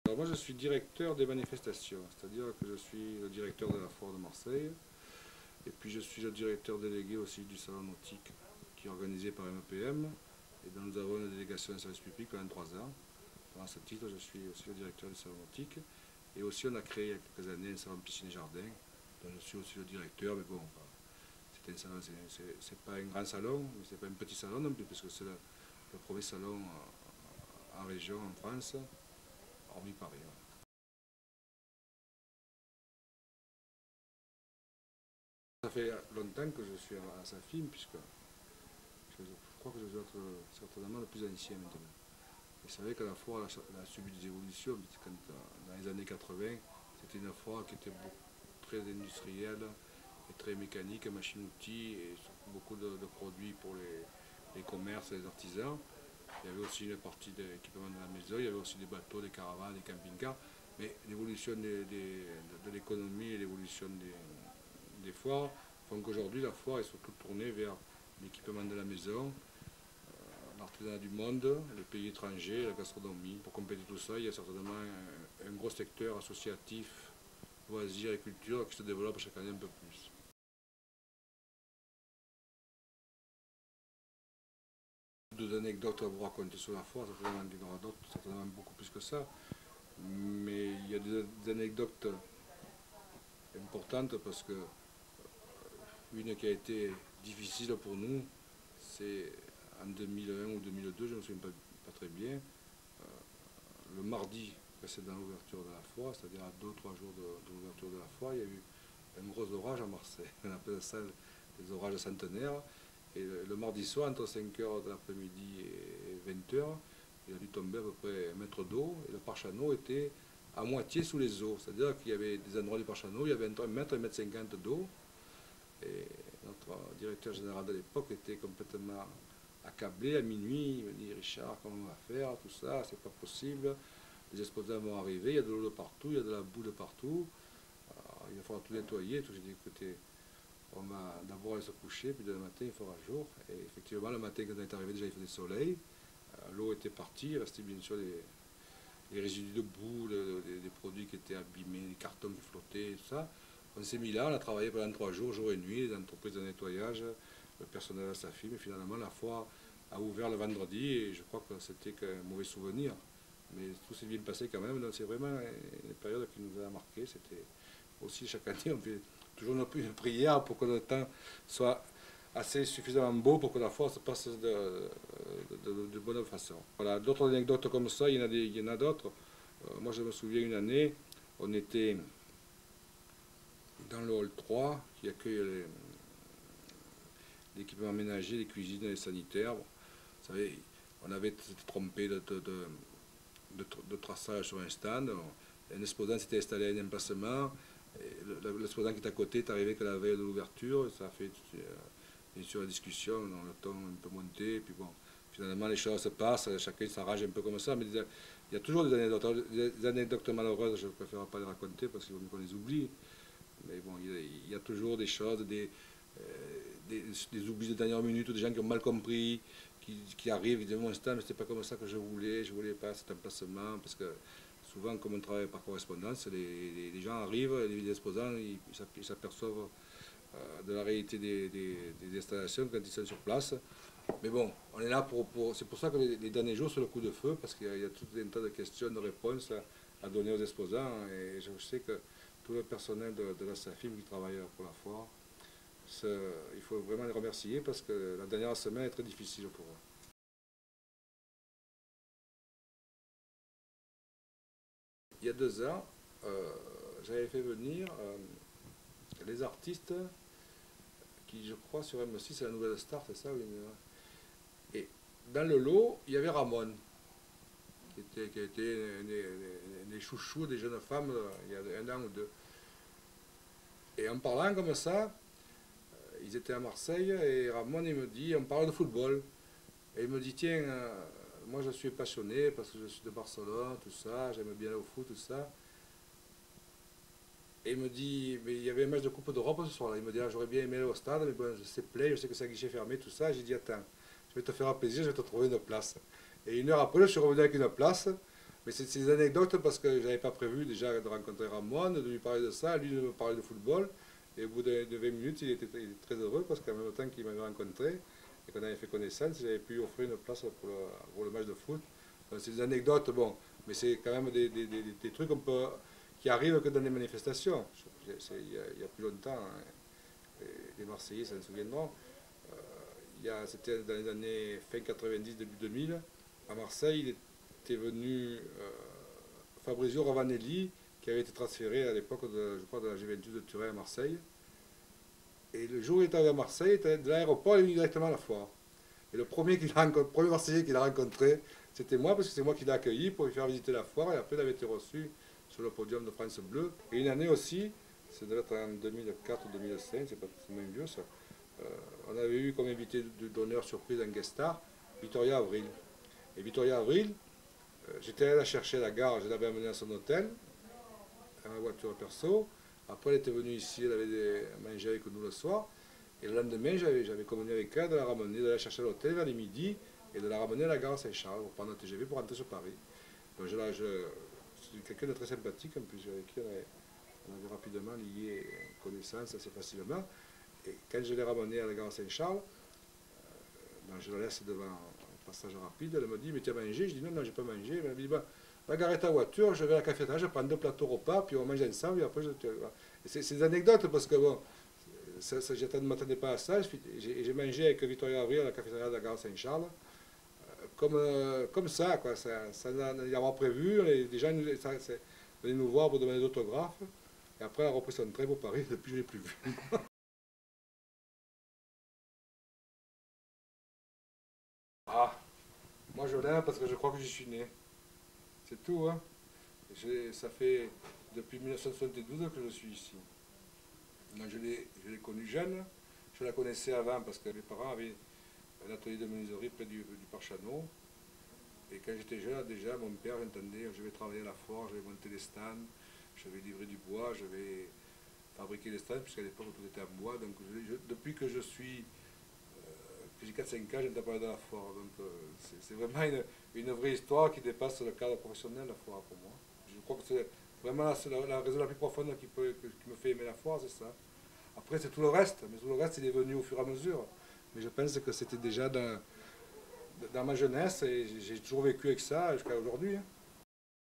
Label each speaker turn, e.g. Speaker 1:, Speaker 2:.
Speaker 1: Alors moi je suis directeur des manifestations, c'est-à-dire que je suis le directeur de la foire de Marseille et puis je suis le directeur délégué aussi du salon nautique qui est organisé par MEPM et dont nous avons une délégation de service public pendant 3 ans. Pendant ce titre je suis aussi le directeur du salon nautique et aussi on a créé il y a quelques années un salon piscine et jardin dont je suis aussi le directeur, mais bon, c'est un salon, c'est pas un grand salon, mais c'est pas un petit salon non plus parce que c'est le premier salon en région en France, hormis Paris. Voilà. Ça fait longtemps que je suis à Safim, puisque je crois que je dois être certainement le plus ancien maintenant. Et c'est vrai que la foire a subi des évolutions, quand, dans les années 80, c'était une foire qui était très industrielle et très mécanique, machine-outils, et beaucoup de produits pour les commerces et les artisans. Il y avait aussi une partie d'équipement de la maison, il y avait aussi des bateaux, des caravanes, des camping-cars, mais l'évolution de l'économie et l'évolution des foires font qu'aujourd'hui la foire est surtout tournée vers l'équipement de la maison, l'artisanat du monde, les pays étrangers, la gastronomie. Pour compléter tout ça, il y a certainement un gros secteur associatif, loisirs et culture qui se développe chaque année un peu plus. Deux anecdotes à vous raconter sur la foire, certainement il y en aura d'autres, certainement beaucoup plus que ça, mais il y a des anecdotes importante parce que une qui a été difficile pour nous, c'est en 2001 ou 2002, je ne me souviens pas très bien, le mardi précédant l'ouverture de la foire, c'est-à-dire à 2 ou 3 jours de l'ouverture de la foire, il y a eu un gros orage à Marseille. On appelle ça les orages centenaires. Et le mardi soir, entre 5h de l'après-midi et 20h, il a dû tomber à peu près 1 mètre d'eau et le parche-à-eau était à moitié sous les eaux. C'est-à-dire qu'il y avait des endroits du parche-à-eau, il y avait 1 mètre, 1,50 m d'eau. Et notre directeur général de l'époque était complètement accablé à minuit. Il me dit: Richard, comment on va faire? Tout ça, c'est pas possible. Les exposants vont arriver, il y a de l'eau de partout, il y a de la boue de partout. Alors, il va falloir tout nettoyer. Tout. J'ai dit: écoutez, on va d'abord aller se coucher, puis demain matin il fera jour. Et effectivement, le matin, quand on est arrivé, déjà il faisait soleil. L'eau était partie, il restait bien sûr les résidus de boue, des produits qui étaient abîmés, les cartons qui flottaient, tout ça. On s'est mis là, on a travaillé pendant 3 jours, jour et nuit, les entreprises de nettoyage, le personnel à sa firme, et finalement la foire a ouvert le vendredi, et je crois que c'était qu'un mauvais souvenir. Mais tout s'est bien passé quand même, donc c'est vraiment une période qui nous a marqué. C'était aussi chaque année, on fait toujours une prière pour que le temps soit assez suffisamment beau pour que la foire se passe de bonne façon. Voilà, d'autres anecdotes comme ça, il y en a d'autres. Moi je me souviens une année, on était dans le hall 3 qui accueille l'équipement ménager, les cuisines et les sanitaires. Bon, vous savez, on avait été trompé de traçage sur un stand. Un exposant s'était installé à un emplacement. L'exposant qui est à côté est arrivé que la veille de l'ouverture. Ça a fait bien sûr la discussion, le ton un peu monté. Puis bon, finalement les choses se passent, chacun s'arrange un peu comme ça. Mais il y a toujours des anecdotes malheureuses, je ne préfère pas les raconter parce qu'il vaut mieux qu'on les oublie. Mais bon, il y a toujours des choses, des oublis de dernière minute, des gens qui ont mal compris, qui arrivent, qui disent: mon instant, mais c'était pas comme ça que je voulais pas cet emplacement, parce que souvent, comme on travaille par correspondance, les gens arrivent, les exposants, ils s'aperçoivent de la réalité des installations quand ils sont sur place. Mais bon, on est là c'est pour ça que les derniers jours, c'est le coup de feu, parce qu'il y a tout un tas de questions, de réponses à donner aux exposants, et je sais que tout le personnel de la SAFIM qui travaille pour la foire, il faut vraiment les remercier parce que la dernière semaine est très difficile pour eux. Il y a 2 ans, j'avais fait venir les artistes qui, je crois, sur M6, c'est la Nouvelle Star, c'est ça? Et dans le lot, il y avait Ramon, qui a été des chouchous des jeunes femmes il y a 1 an ou 2. Et en parlant comme ça, ils étaient à Marseille et Ramon il me dit, on parle de football. Et il me dit: tiens, moi je suis passionné parce que je suis de Barcelone, tout ça, j'aime bien aller au foot, tout ça. Et il me dit: mais il y avait un match de Coupe d'Europe ce soir-là. Il me dit: ah, j'aurais bien aimé aller au stade, mais bon, c'est plein, je sais que c'est un guichet fermé, tout ça. J'ai dit: attends, je vais te faire un plaisir, je vais te trouver une place. Et 1 heure après, je suis revenu avec une place. Mais c'est des anecdotes parce que je n'avais pas prévu déjà de rencontrer Ramon, de lui parler de ça, lui de me parler de football. Et au bout de 20 minutes, il était très heureux parce qu'en même temps qu'il m'avait rencontré et qu'on avait fait connaissance, j'avais pu offrir une place pour le match de foot. C'est des anecdotes, bon, mais c'est quand même des trucs qui arrivent que dans les manifestations. Il y a plus longtemps, hein, les Marseillais s'en souviendront. C'était dans les années fin 90, début 2000. À Marseille, il était venu Fabrizio Ravanelli, qui avait été transféré à l'époque, je crois, de la Juventus de Turin à Marseille. Et le jour où il est arrivé à Marseille, de l'aéroport, il est venu directement à la foire. Et le premier Marseillais qu'il a rencontré, c'était moi, parce que c'est moi qui l'ai accueilli pour lui faire visiter la foire. Et après, il avait été reçu sur le podium de France Bleu. Et une année aussi, ça devait être en 2004 ou 2005, c'est même vieux ça. On avait eu comme invité d'honneur surprise un guest star, Victoria Avril. Et Victoria Avril, j'étais allé la chercher à la gare, je l'avais amenée à son hôtel, à ma voiture perso. Après, elle était venue ici, elle avait mangé avec nous le soir. Et le lendemain, j'avais convenu avec elle de la ramener, de la chercher à l'hôtel vers les midi et de la ramener à la gare Saint-Charles pour prendre un TGV pour rentrer sur Paris. Donc c'est quelqu'un de très sympathique, en plus, avec qui on avait rapidement lié connaissance assez facilement. Et quand je l'ai ramenée à la gare Saint-Charles, je la laisse devant un passage rapide, elle me dit, mais tu as mangé? Je dis, non, non, je n'ai pas mangé. Elle me dit, bah, va garer ta voiture, je vais à la cafétéria, je prends 2 plateaux repas, puis on mange ensemble, et après c'est des anecdotes, parce que bon, je ne m'attendais pas à ça. J'ai mangé avec Victoria Avril à la cafétéria de la gare Saint-Charles, comme ça, quoi, ça n'y avoir prévu. Les gens venaient nous voir pour demander d'autographes, et après elle a repris son train pour Paris, depuis je ne l'ai plus vu. Ah, moi je l'aime parce que je crois que j'y suis né. C'est tout, hein. Ça fait depuis 1972 que je suis ici. Moi, je l'ai connue jeune. Je la connaissais avant parce que mes parents avaient un atelier de menuiserie près du parc Chanot. Et quand j'étais jeune, déjà, mon père, j'entendais, je vais travailler à la foire, je vais monter des stands, je vais livrer du bois, je vais fabriquer des stands, puisqu'à l'époque, tout était en bois. Donc, depuis que que j'ai 4-5 ans, j'entends parler de la foire. Donc, c'est vraiment une vraie histoire qui dépasse le cadre professionnel, la foire, pour moi. Je crois que c'est vraiment la raison la plus profonde qui me fait aimer la foire, c'est ça. Après, c'est tout le reste, mais tout le reste, il est venu au fur et à mesure. Mais je pense que c'était déjà dans ma jeunesse et j'ai toujours vécu avec ça jusqu'à aujourd'hui, hein.